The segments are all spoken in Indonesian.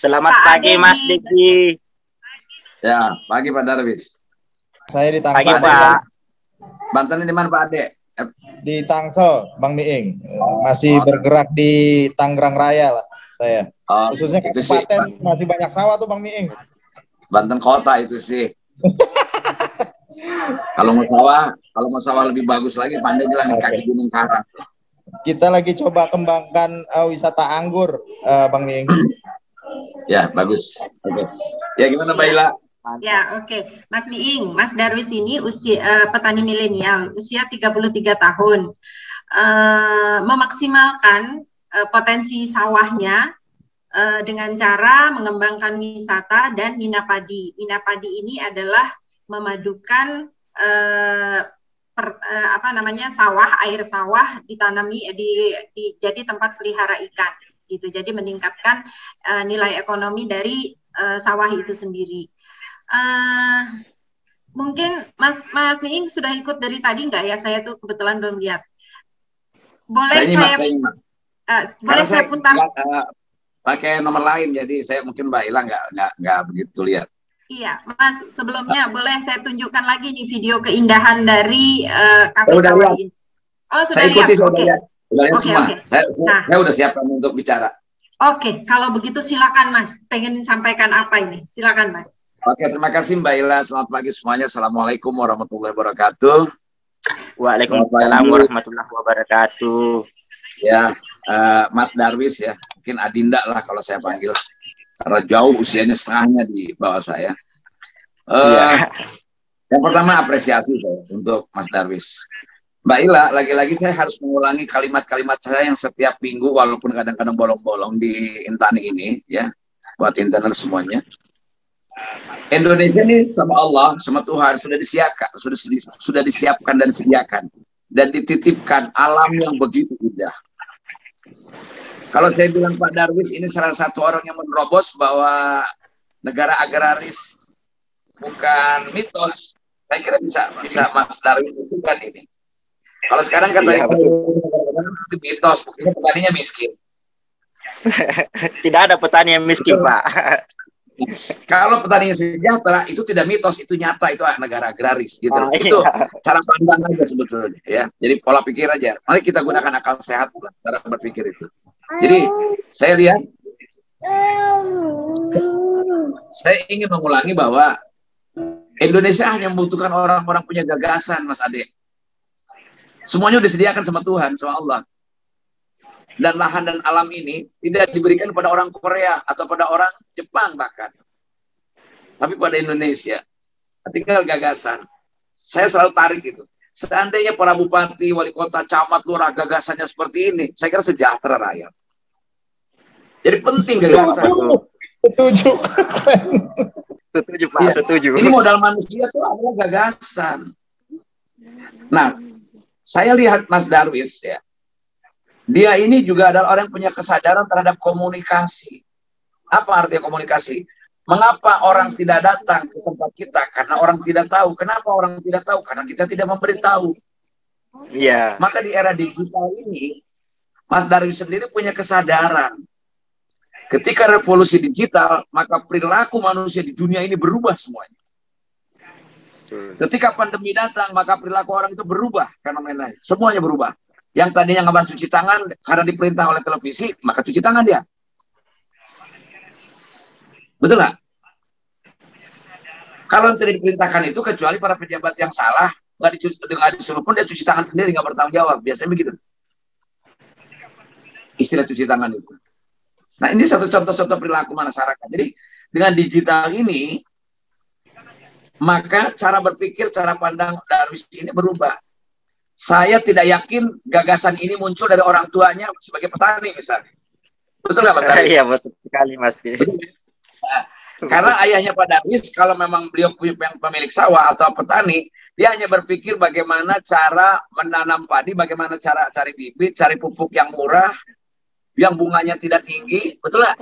Selamat Pak pagi Ade Mas di Diki. Ya, pagi Pak Darwis. Saya di Pagi Tangsel, Pak. Banten di mana Pak Ade? di Tangsel, Bang Miing. Masih bergerak di Tangerang Raya lah saya. Oh, Khususnya itu sih kabupaten masih banyak sawah tuh Bang Miing. Banten kota itu sih. Kalau mau sawah lebih bagus lagi, pandai jalan di kaki Gunung Karang. Kita lagi coba kembangkan wisata anggur, Bang Miing. Ya, bagus. Oke. Ya, gimana Mbak Ila? Ya, oke. Mas Miing, Mas Darwis ini petani milenial, usia 33 tahun. Memaksimalkan potensi sawahnya dengan cara mengembangkan wisata dan minapadi. Minapadi ini adalah memadukan sawah, air sawah ditanami jadi tempat pelihara ikan gitu. Jadi meningkatkan nilai ekonomi dari sawah itu sendiri. Mungkin Mas Miing sudah ikut dari tadi nggak ya? Saya tuh kebetulan belum lihat. Boleh saya putar? Pakai nomor lain, jadi saya mungkin Mbak Ila nggak begitu lihat. Iya, Mas. Sebelumnya boleh saya tunjukkan lagi nih video keindahan dari kafe sawah ini. Oh, sudah saya ikuti, lihat. Oke. Semua. Okay. Saya udah siapkan untuk bicara. Oke, kalau begitu silakan Mas. Pengen sampaikan apa ini? Silakan Mas. Oke, terima kasih Mbak Ila. Selamat pagi semuanya. Assalamualaikum warahmatullahi wabarakatuh. Waalaikumsalam warahmatullahi wabarakatuh. Ya, Mas Darwis ya. Mungkin Adinda lah kalau saya panggil. Karena jauh usianya setengahnya di bawah saya. Yang pertama apresiasi saya untuk Mas Darwis. Mbak Ila, lagi-lagi saya harus mengulangi kalimat-kalimat saya yang setiap minggu, walaupun kadang-kadang bolong-bolong di Intani ini, ya, buat internal semuanya. Indonesia ini sama Allah, sama Tuhan sudah disiapkan dan disediakan dan dititipkan alam yang begitu indah. Kalau saya bilang Pak Darwis ini salah satu orang yang menerobos bahwa negara agraris bukan mitos, saya kira bisa Mas Darwis itu kan ini. Kalau sekarang katanya itu mitos, buktinya petaninya miskin. Tidak ada petani yang miskin, Pak. Kalau petani sejahtera itu tidak mitos, itu nyata, itu negara agraris gitu. Itu cara pandang aja sebetulnya ya. Jadi pola pikir aja. Mari kita gunakan akal sehat cara berpikir itu. Jadi saya lihat, saya ingin mengulangi bahwa Indonesia hanya membutuhkan orang-orang punya gagasan, Mas Ade. Semuanya sudah disediakan sama Tuhan, sama Allah. Dan lahan dan alam ini tidak diberikan pada orang Korea atau pada orang Jepang bahkan, tapi pada Indonesia. Tinggal gagasan. Saya selalu tarik itu. Seandainya para bupati, wali kota, camat, lurah gagasannya seperti ini, saya kira sejahtera rakyat. Jadi penting gagasan. Setuju. Setuju Pak, Ya, setuju. ini modal manusia itu adalah gagasan. Nah, saya lihat Mas Darwis ya. Dia ini juga adalah orang yang punya kesadaran terhadap komunikasi. Apa artinya komunikasi? Mengapa orang tidak datang ke tempat kita? Karena orang tidak tahu. Kenapa orang tidak tahu? Karena kita tidak memberitahu. Iya. Maka di era digital ini, Mas Darwis sendiri punya kesadaran. Ketika revolusi digital, maka perilaku manusia di dunia ini berubah semuanya. Ketika pandemi datang, maka perilaku orang itu berubah. Fenomenanya. Semuanya berubah. Yang tadinya nggak bahas cuci tangan, karena diperintah oleh televisi, maka cuci tangan dia. Betul nggak? Kalau tidak diperintahkan itu, kecuali para pejabat yang salah, nggak disuruh pun dia cuci tangan sendiri, nggak bertanggung jawab. Biasanya begitu. Istilah cuci tangan itu. Nah, ini satu contoh-contoh perilaku masyarakat. Jadi, dengan digital ini, maka cara berpikir, cara pandang Darwis ini berubah. Saya tidak yakin gagasan ini muncul dari orang tuanya sebagai petani misalnya. Betul nggak Mas Darwis? Iya, betul sekali Mas. Nah, karena ayahnya Pak Darwis, kalau memang beliau pemilik sawah atau petani, dia hanya berpikir bagaimana cara menanam padi, bagaimana cara cari bibit, cari pupuk yang murah, yang bunganya tidak tinggi, betul nggak?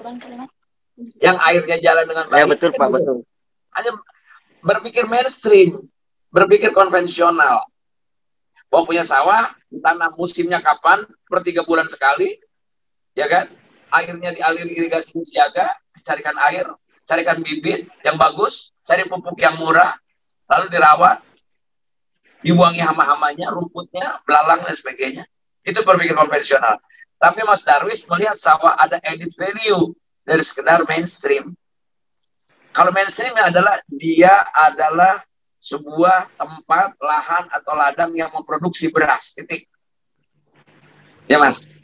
Yang airnya jalan dengan baik. Ya betul Pak, betul. Hanya berpikir mainstream, berpikir konvensional. Bahwa punya sawah, tanam musimnya kapan, per 3 bulan sekali, ya kan? airnya dialiri irigasi dijaga, carikan air, carikan bibit yang bagus, cari pupuk yang murah, lalu dirawat, dibuangi hama-hamanya, rumputnya, belalang dan sebagainya. Itu berpikir konvensional. Tapi Mas Darwis melihat sawah ada added value dari sekedar mainstream. Kalau mainstreamnya adalah dia adalah sebuah tempat, lahan atau ladang yang memproduksi beras, titik. Ya Mas.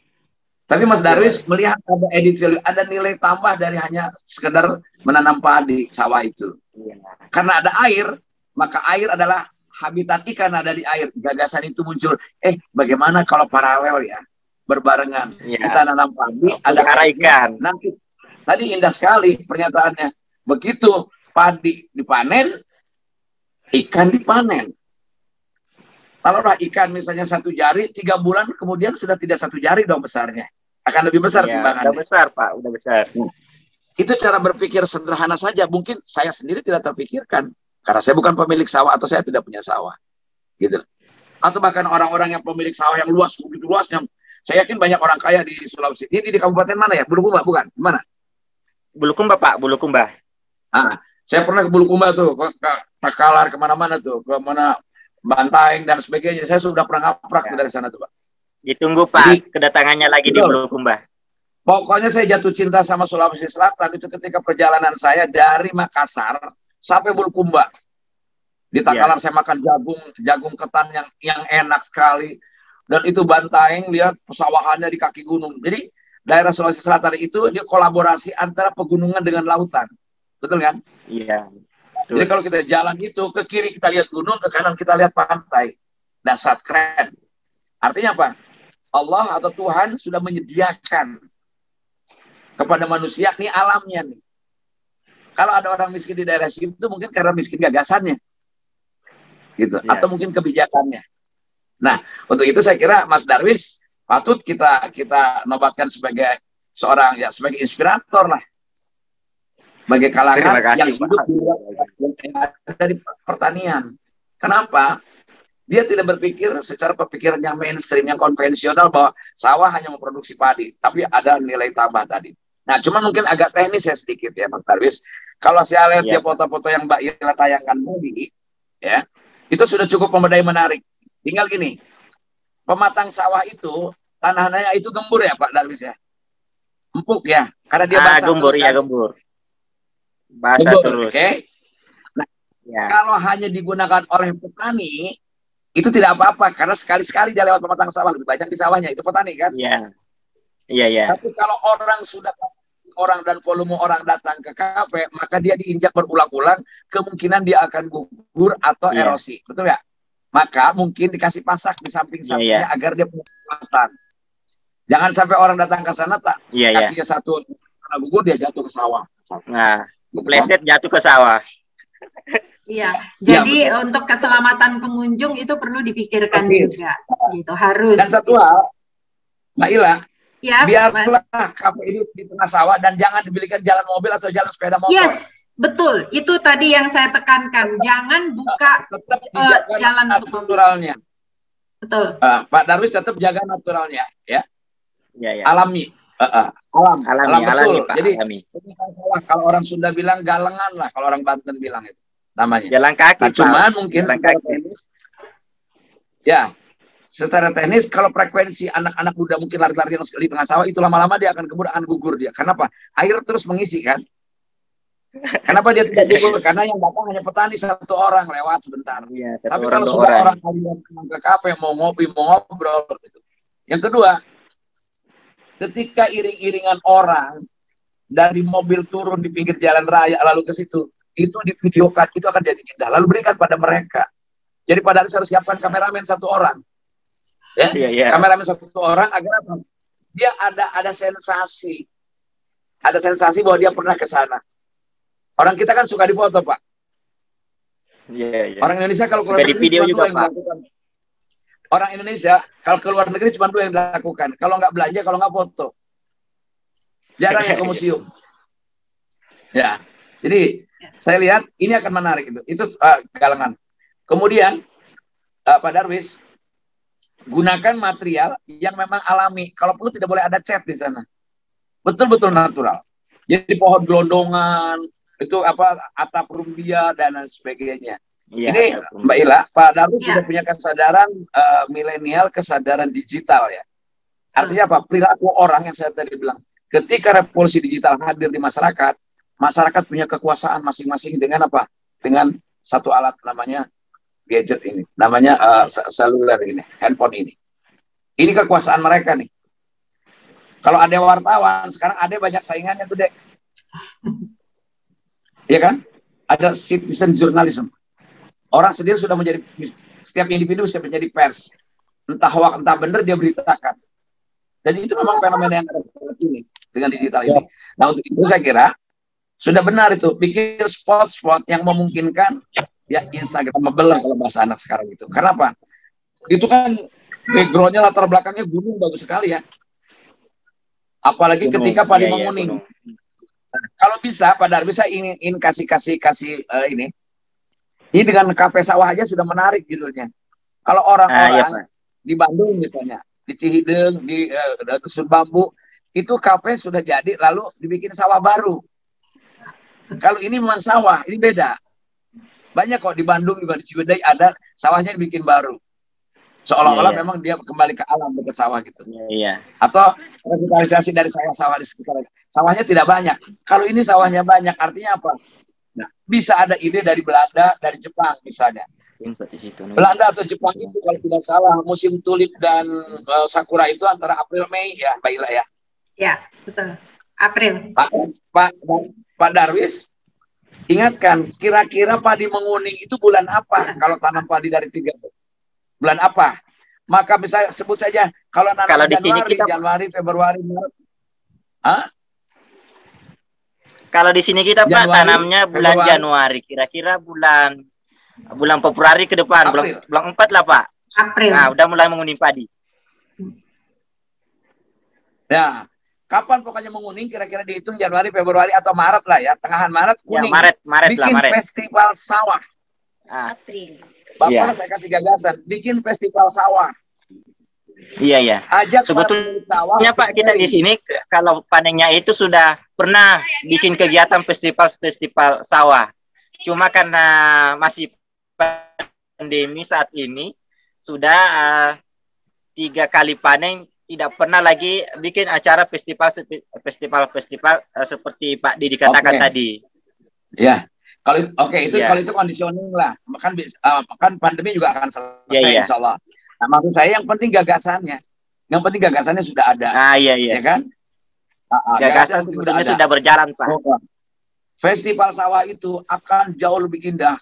Tapi Mas Darwis melihat ada added value, ada nilai tambah dari hanya sekedar menanam padi sawah itu. Karena ada air, maka air adalah habitat ikan ada di air. Gagasan itu muncul. Bagaimana kalau paralel ya, berbarengan. Kita nanam padi, ada ikan. Nanti tadi indah sekali pernyataannya. Begitu padi dipanen, ikan dipanen. Taruhlah ikan misalnya 1 jari, 3 bulan kemudian sudah tidak 1 jari dong besarnya. Akan lebih besar timbangannya. Udah besar Pak, udah besar. Itu cara berpikir sederhana saja. Mungkin saya sendiri tidak terpikirkan. Karena saya bukan pemilik sawah atau saya tidak punya sawah. Gitu. Atau bahkan orang-orang yang pemilik sawah yang luas, begitu luasnya. Saya yakin banyak orang kaya di Sulawesi. Ini di kabupaten mana ya? Bulukumba, bukan? Mana? Bulukumba Pak, Bulukumba. Saya pernah ke Bulukumba tuh, ke Takalar, kemana-mana tuh. Kemana Bantaeng dan sebagainya. Saya sudah pernah ngaprak dari sana tuh Pak. Ditunggu Pak, jadi, kedatangannya lagi di Bulukumba. Pokoknya saya jatuh cinta sama Sulawesi Selatan itu ketika perjalanan saya dari Makassar sampai Bulukumba. Di Takalar saya makan jagung ketan yang enak sekali. Dan itu Bantaeng, lihat pesawahannya di kaki gunung. Jadi daerah Sulawesi Selatan itu dia kolaborasi antara pegunungan dengan lautan. Betul kan? Iya. Jadi kalau kita jalan itu, ke kiri kita lihat gunung, ke kanan kita lihat pantai. Dasar keren. Artinya apa? Allah atau Tuhan sudah menyediakan kepada manusia, nih alamnya nih. Kalau ada orang miskin di daerah situ, mungkin karena miskin gagasannya. Gitu. Atau mungkin kebijakannya. Nah, untuk itu saya kira Mas Darwis patut kita nobatkan sebagai seorang, ya sebagai inspirator lah. Bagi kalangan yang hidup yang ada di pertanian. Kenapa? Dia tidak berpikir secara pemikiran yang mainstream, yang konvensional bahwa sawah hanya memproduksi padi, tapi ada nilai tambah tadi. Nah, cuma mungkin agak teknis ya sedikit ya, Mas Darwis. Kalau saya lihat dia foto-foto yang Mbak Ila tayangkan tadi, ya, itu sudah cukup menarik. Tinggal gini, pematang sawah itu tanahnya itu gembur ya, Pak Darwis ya, empuk ya, karena dia basah. Gembur ya, gembur. Basah terus. Oke. Nah, kalau hanya digunakan oleh petani itu tidak apa-apa karena sekali-sekali dia lewat pematang sawah, lebih banyak di sawahnya, itu petani kan? Iya. Tapi kalau orang dan volume orang datang ke kafe, maka dia diinjak berulang-ulang, kemungkinan dia akan gugur atau erosi, betul ya? Maka mungkin dikasih pasak di samping-sampingnya agar dia punya kekuatan. Jangan sampai orang datang ke sana kakinya satu karena gugur dia jatuh ke sawah. Nah, pleset jatuh ke sawah. Iya, jadi untuk keselamatan pengunjung itu perlu dipikirkan juga, gitu harus. Dan satu hal, Mbak Ila, biarlah kafe ini di tengah sawah dan jangan diberikan jalan mobil atau jalan sepeda motor. Yes, betul. Itu tadi yang saya tekankan. Jangan buka jalan naturalnya. Betul. Pak Darwis tetap jaga naturalnya, ya. Iya. Alami. Alam betul. Pak, jadi alami. Kalau orang Sunda bilang galengan lah, kalau orang Banten bilang itu namanya. Jalan kaki. Nah, cuman mungkin secara teknis, secara teknis kalau frekuensi anak-anak muda mungkin lari-larian sekali di tengah sawah itu lama-lama dia akan gugur dia. Kenapa? Air terus mengisi kan. Kenapa dia tidak gugur? Karena yang datang hanya petani satu orang lewat sebentar. Tapi kalau sudah orang kalian ke kafe mau ngopi mau ngobrol gitu. Yang kedua, ketika iring-iringan orang dari mobil turun di pinggir jalan raya lalu ke situ, itu divideokan, itu akan jadi indah. Lalu berikan pada mereka. Jadi pada harus siapkan kameramen satu orang, kameramen satu orang agar apa? Dia ada sensasi, bahwa dia pernah ke sana. Orang kita kan suka difoto, Pak. Orang Indonesia kalau keluar negeri cuma dua yang dilakukan. Orang Indonesia kalau keluar negeri cuma dua yang dilakukan. Kalau nggak belanja, kalau nggak foto. Jarang yang ke museum. Ya, jadi saya lihat ini akan menarik itu galengan. Kemudian Pak Darwis, gunakan material yang memang alami. Kalau perlu tidak boleh ada cat di sana. betul-betul natural. Jadi pohon gelondongan, itu apa, atap rumbia dan lain sebagainya. Iya, Ini Mbak Ila, Pak Darus sudah punya kesadaran milenial, kesadaran digital ya. Artinya apa? Perilaku orang yang saya tadi bilang, ketika revolusi digital hadir di masyarakat, masyarakat punya kekuasaan masing-masing dengan apa? Dengan satu alat namanya gadget ini, namanya seluler ini, handphone ini. Ini kekuasaan mereka nih. Kalau ada wartawan, sekarang ada banyak saingannya tuh, Dek. Iya kan? Ada citizen journalism. Orang sendiri sudah menjadi, setiap individu sudah menjadi pers. Entah hoax, entah benar, dia beritakan. Jadi itu memang fenomena yang ada di sini dengan digital ini. Nah, untuk itu saya kira sudah benar itu, bikin spot-spot yang memungkinkan ya Instagramable lah kalau bahasa anak sekarang itu. Karena apa? Itu kan backgroundnya, latar belakangnya gunung, bagus sekali ya. Apalagi gunung, ketika Padi Menguning. Nah, kalau bisa, Pak Dar, bisa ingin kasih ini. Ini dengan kafe sawah aja sudah menarik judulnya. Kalau orang-orang di Bandung misalnya, di Cihideng, di Dusun Bambu, itu kafe sudah jadi, lalu dibikin sawah baru. Kalau ini memang sawah, ini beda. Banyak kok di Bandung juga, di Ciwidey ada sawahnya dibikin baru. Seolah-olah memang dia kembali ke alam dekat sawah gitu. Atau revitalisasi dari sawah-sawah di sekitar. Sawahnya tidak banyak. Kalau ini sawahnya banyak, artinya apa? Nah, bisa ada ide dari Belanda, dari Jepang misalnya. Belanda atau Jepang itu kalau tidak salah musim tulip dan sakura itu antara April Mei ya, Mbak Ila ya. Ya, betul. April. Pak Darwis, ingatkan, kira-kira padi menguning itu bulan apa kalau tanam padi dari 3 bulan apa? Maka bisa sebut saja kalau nanam Januari, Februari, Maret. Hah? Kalau di sini kita Januari, Pak tanamnya bulan Februari. Januari, kira-kira bulan Februari ke depan, bulan 4 lah Pak. April. Nah, udah mulai menguning padi. Ya, kapan pokoknya menguning? Kira-kira dihitung Januari, Februari atau Maret lah ya, tengahan Maret kuning. Ya, Maret bikin lah, Maret. Festival sawah. April. Bapak saya kasih gagasan, bikin festival sawah. Iya. Ajak sebetulnya Pak, kita di sini kalau panennya itu sudah pernah bikin kegiatan festival sawah. Cuma karena masih pandemi saat ini sudah 3 kali panen, tidak pernah lagi bikin acara festival seperti Pak Didi katakan tadi. Ya. Kalau kalau itu conditioning lah. Kan pandemi juga akan selesai insya Allah. Nah, maksud saya yang penting gagasannya. Yang penting gagasannya sudah ada. Iya. Ya kan? Gagasan sebenarnya sudah berjalan, Pak. Festival sawah itu akan jauh lebih indah.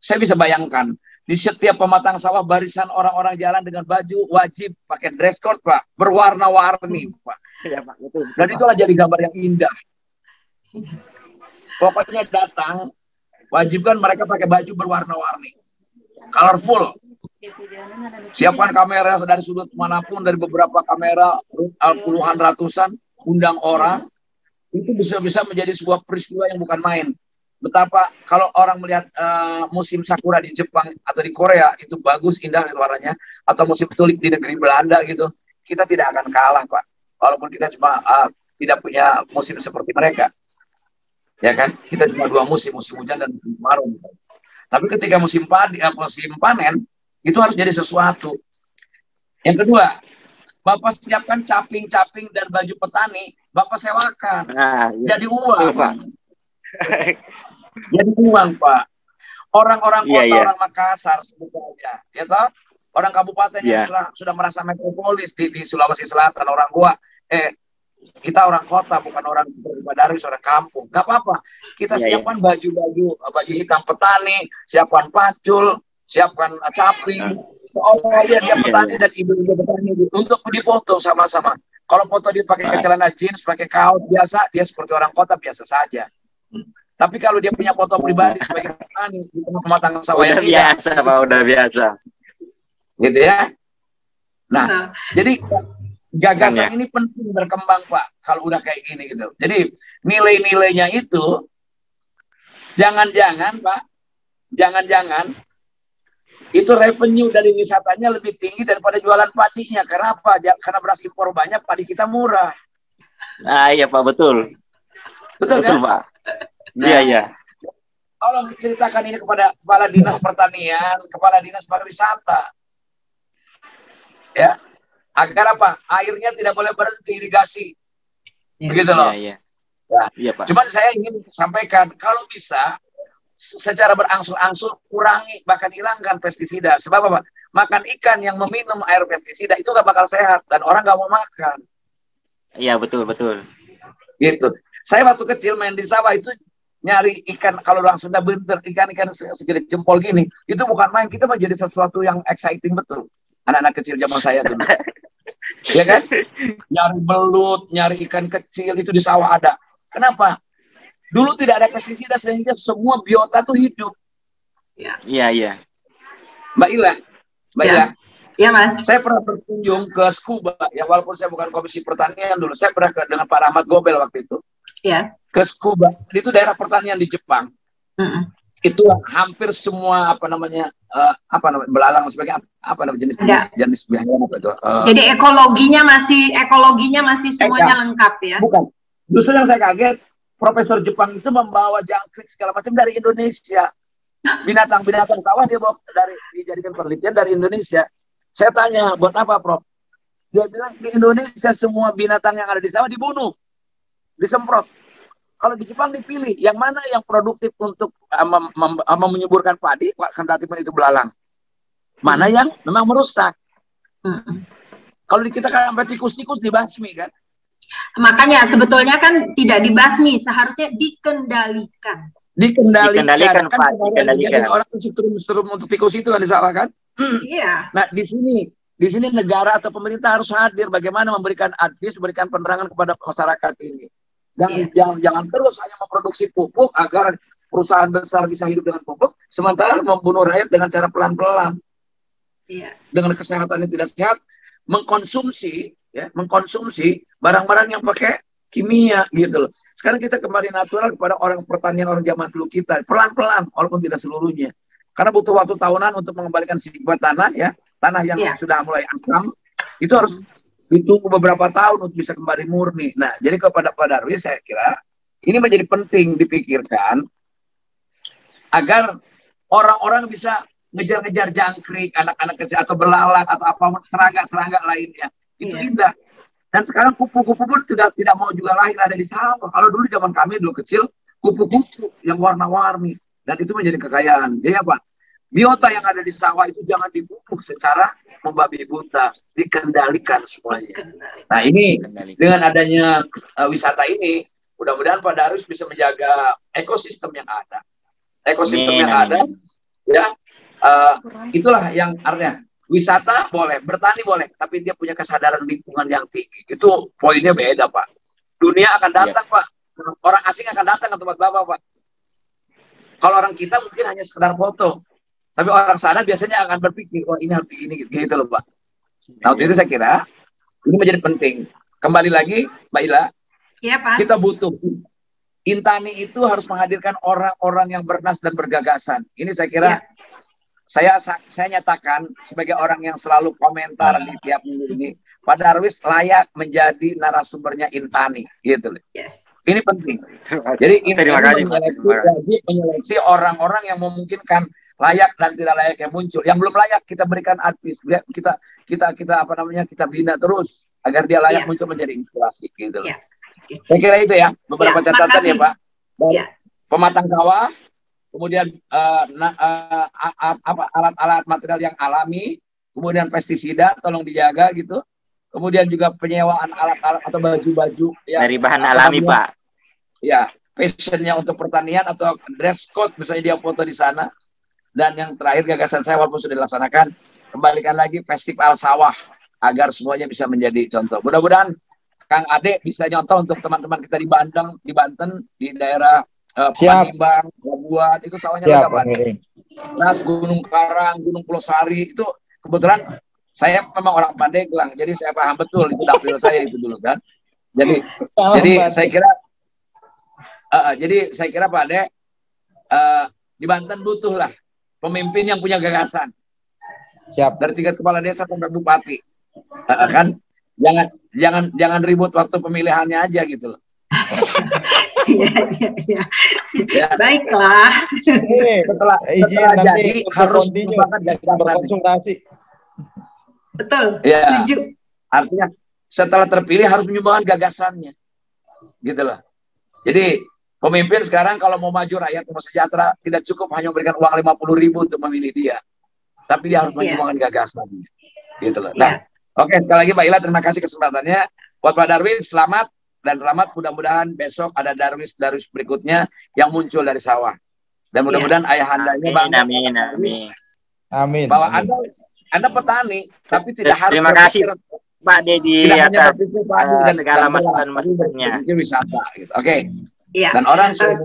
Saya bisa bayangkan, di setiap pematang sawah barisan orang-orang jalan dengan baju wajib pakai dress code, Pak. Berwarna-warni, Pak. Iya, Pak. Betul. Dan itulah jadi gambar yang indah. Pokoknya datang, wajibkan mereka pakai baju berwarna-warni. Colorful. Siapkan kamera dari sudut manapun, dari beberapa kamera, puluhan, ratusan, undang orang. Itu bisa menjadi sebuah peristiwa yang bukan main. Betapa kalau orang melihat musim sakura di Jepang atau di Korea, itu bagus, indah warnanya. Atau musim tulip di negeri Belanda gitu. Kita tidak akan kalah, Pak. Walaupun kita cuma tidak punya musim seperti mereka. Ya kan? Kita cuma 2 musim hujan dan musim kemarau. Tapi ketika musim panen, itu harus jadi sesuatu. Yang kedua, Bapak siapkan caping-caping dan baju petani, Bapak sewakan. Jadi uang, Pak. Jadi uang, Pak. Orang-orang kota, orang Makassar, sebetulnya, ya toh? Orang kabupaten yang sudah merasa metropolis di Sulawesi Selatan, orang Goa, kita orang kota, bukan orang Pak Darwis, orang kampung. Gak apa-apa. Kita siapkan baju hitam petani, siapkan pacul, siapkan caping. Seolah dia petani dan ibu-ibu petani untuk difoto sama-sama. Kalau foto dia pakai celana jeans, pakai kaos biasa, dia seperti orang kota biasa saja. Tapi kalau dia punya foto pribadi sebagai petani di tengah pematang sawah yang biasa, Pak, udah biasa. Gitu ya. Nah, jadi gagasan ini penting berkembang, Pak, kalau udah kayak gini gitu. Jadi nilai-nilainya itu jangan-jangan, Pak, itu revenue dari wisatanya lebih tinggi daripada jualan padinya. Karena apa? Karena beras impor banyak, padi kita murah. Nah, iya Pak, betul. Betul Betul kan? Pak. Nah, Iya, iya. tolong ceritakan ini kepada Kepala Dinas Pertanian, Kepala Dinas Pariwisata. Ya, agar apa? Airnya tidak boleh berhenti irigasi. Begitu Iya, loh. iya. Ya. Iya Pak. Cuman saya ingin sampaikan, kalau bisa secara berangsur-angsur kurangi, bahkan hilangkan pestisida. Sebab apa? Makan ikan yang meminum air pestisida itu gak bakal sehat dan orang gak mau makan. Iya, betul, betul. Gitu. Saya waktu kecil main di sawah itu nyari ikan, kalau orang Sunda benter, ikan-ikan segede jempol gini, itu bukan main, kita menjadi sesuatu yang exciting betul. Anak-anak kecil zaman saya dulu. Ya kan? Nyari belut, nyari ikan kecil itu di sawah ada. Kenapa? Dulu tidak ada pestisida sehingga semua biota itu hidup. Iya, iya. Mbak Ila, Mbak Ila, ya Mas. saya pernah berkunjung ke Scuba, ya walaupun saya bukan Komisi Pertanian dulu, saya pernah dengan Pak Rahmat Gobel waktu itu. Ya. Ke Scuba, itu daerah pertanian di Jepang. Itu hampir semua belalang sebagai jenis biaya apa itu. Jadi ekologinya masih semuanya lengkap ya. Bukan. Justru yang saya kaget, Profesor Jepang itu membawa jangkrik segala macam dari Indonesia. Binatang-binatang sawah dia bawa dijadikan penelitian dari Indonesia. Saya tanya, buat apa, Prof? Dia bilang di Indonesia semua binatang yang ada di sawah dibunuh, disemprot. Kalau di Jepang dipilih yang mana yang produktif untuk menyuburkan padi, kendati itu belalang. Mana yang memang merusak. Kalau di kita kan sampai tikus-tikus dibasmi kan. Makanya sebetulnya kan tidak dibasmi, seharusnya dikendalikan. Dikendalikan Pak, dikendalikan. Jadi orang setrum untuk tikus itu kan di sawah kan. Iya. Nah di sini negara atau pemerintah harus hadir bagaimana memberikan advice, memberikan penerangan kepada masyarakat ini. Jangan terus hanya memproduksi pupuk agar perusahaan besar bisa hidup dengan pupuk, sementara membunuh rakyat dengan cara pelan-pelan. Dengan kesehatan yang tidak sehat, mengkonsumsi barang-barang yang pakai kimia gitu loh. Sekarang kita kembali natural kepada orang pertanian orang zaman dulu kita, pelan-pelan walaupun tidak seluruhnya. Karena butuh waktu tahunan untuk mengembalikan sifat tanah ya, tanah yang sudah mulai asam itu harus ditunggu beberapa tahun untuk bisa kembali murni. Nah, jadi kepada Pak Darwis saya kira ini menjadi penting dipikirkan agar orang-orang bisa ngejar-ngejar jangkrik, anak-anak kecil atau belalang atau apapun serangga-serangga lainnya. Itu indah. Dan sekarang kupu-kupu pun sudah tidak mau juga lahir ada di sawah. Kalau dulu zaman kami dulu kecil, kupu-kupu yang warna-warni. Dan itu menjadi kekayaan. Jadi apa? Biota yang ada di sawah itu jangan dibunuh secara membabi buta. Dikendalikan semuanya. Nah ini, dengan adanya wisata ini, mudah-mudahan Pak Darwis bisa menjaga ekosistem yang ada. Ekosistem yang ada, ya, itulah yang artinya. Wisata boleh, bertani boleh, tapi dia punya kesadaran lingkungan yang tinggi. Itu poinnya beda, Pak. Dunia akan datang, Pak. Orang asing akan datang ke tempat Bapak, Pak. Kalau orang kita mungkin hanya sekedar foto. Tapi orang sana biasanya akan berpikir, oh ini harus begini, gitu loh, Pak. Nah, waktu itu saya kira, ini menjadi penting. Kembali lagi, Mbak Ila, Pak. Kita butuh. Intani itu harus menghadirkan orang-orang yang bernas dan bergagasan. Ini saya kira, saya nyatakan sebagai orang yang selalu komentar di tiap minggu ini, Pak Darwis layak menjadi narasumbernya Intani, gitu. Ini penting. Jadi Intani menyeleksi orang-orang yang memungkinkan layak dan tidak layak yang muncul. Yang belum layak kita berikan advice, kita bina terus agar dia layak muncul menjadi inspirasi, gitu. Saya kira itu ya beberapa catatan ya Pak. Pematang kawah. Kemudian alat-alat material yang alami, kemudian pestisida tolong dijaga gitu. Kemudian juga penyewaan alat-alat atau baju-baju dari bahan alami, Pak. Ya, passionnya untuk pertanian atau dress code misalnya dia foto di sana. Dan yang terakhir gagasan saya walaupun sudah dilaksanakan, kembalikan lagi festival sawah agar semuanya bisa menjadi contoh. Mudah-mudahan Kang Ade bisa nyontoh untuk teman-teman kita di Banten, di daerah Panimbang, Labuan, itu sawahnya lengkap. Nas, Gunung Karang, Gunung Pulau Sari, itu kebetulan saya memang orang Pandeglang, jadi saya paham betul itu dapil saya itu dulu kan. Jadi saya kira Pak Ade di Banten butuh lah pemimpin yang punya gagasan. Siap. Dari tingkat kepala desa sampai bupati, kan? jangan ribut waktu pemilihannya aja gitu loh. Ya. Baiklah. Setelah jadi harus berkonsultasi. Betul. Ya. Setuju. Artinya setelah terpilih harus menyumbangkan gagasannya, gitu loh. Jadi pemimpin sekarang kalau mau maju rakyat mau sejahtera tidak cukup hanya memberikan uang 50.000 untuk memilih dia, tapi dia harus menyumbangkan gagasannya, gitu loh. Nah, oke, sekali lagi Mbak Ila, terima kasih kesempatannya. Buat Pak Darwis, selamat dan selamat. Mudah-mudahan besok ada Darwis berikutnya yang muncul dari sawah. Dan mudah-mudahan ayahandanya bangga. Amin. Bahwa Anda petani, tapi tidak harus. Terima kasih Pak Dedi atas segala masukan-masukannya. Wisata, gitu. Oke. Ya. Dan orang selain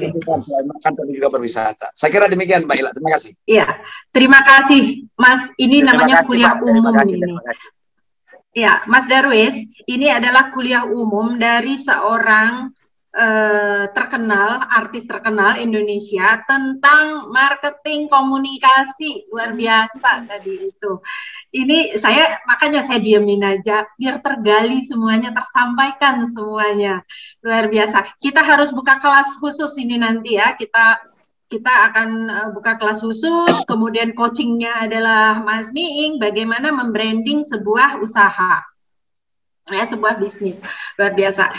makan tapi juga berwisata. Saya kira demikian Mbak Ila. Terima kasih. Iya. Terima kasih Mas. Ini namanya kuliah umum ini. Ya, Mas Darwis, ini adalah kuliah umum dari seorang artis terkenal Indonesia tentang marketing komunikasi. Luar biasa tadi itu. Ini makanya saya diemin aja biar tergali semuanya, tersampaikan semuanya. Luar biasa. Kita harus buka kelas khusus ini nanti ya. Kita akan buka kelas khusus, kemudian coachingnya adalah Mas Miing, bagaimana membranding sebuah usaha, ya, sebuah bisnis. Luar biasa.